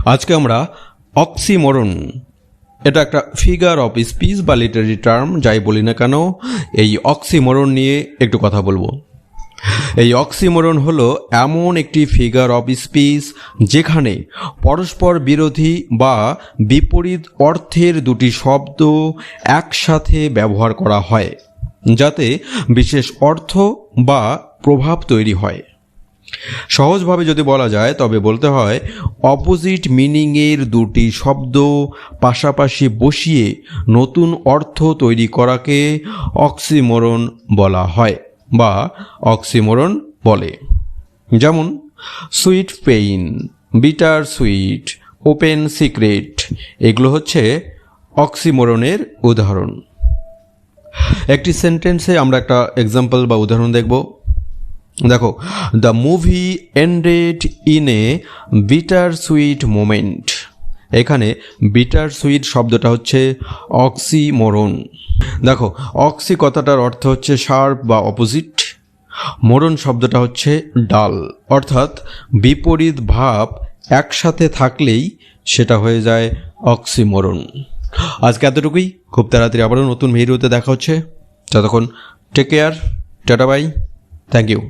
আজকে আমরা অক্সিমোরন, এটা একটা ফিগার অফ স্পিচ বা লিটারি টার্ম যাই বলি না কেন, এই অক্সিমোরন নিয়ে একটু কথা বলবো। এই অক্সিমোরন হলো এমন একটি ফিগার অফ স্পিচ যেখানে পরস্পর বিরোধী বা বিপরীত অর্থের দুটি শব্দ একসাথে ব্যবহার করা হয় যাতে বিশেষ অর্থ বা প্রভাব তৈরি হয়। সহজভাবে যদি বলা যায় তবে বলতে হয় অপোজিট মিনিংয়ের দুটি শব্দ পাশাপাশি বসিয়ে নতুন অর্থ তৈরি করাকে অক্সিমোরন বলা হয় বা অক্সিমোরন বলে। যেমন sweet pain, bitter sweet, open secret, এগুলো হচ্ছে অক্সিমোরনের উদাহরণ। একটি সেন্টেন্সে আমরা একটা এক্সাম্পল বা উদাহরণ দেখব। দেখো, the movie ended in a bitter sweet moment. এখানে বিটার সুইট শব্দটা হচ্ছে অক্সিমোরন। দেখো, অক্সি কথাটার অর্থ হচ্ছে শার্প বা অপোজিট, মোরন শব্দটা হচ্ছে ডাল, অর্থাৎ বিপরীত ভাব একসাথে থাকলেই সেটা হয়ে যায় অক্সিমোরন। আজকে এতটুকুই, খুব তাড়াতাড়ি আবারও নতুন ভিডিওতে দেখা হচ্ছে। ততক্ষণ take care, tata bye, thank you.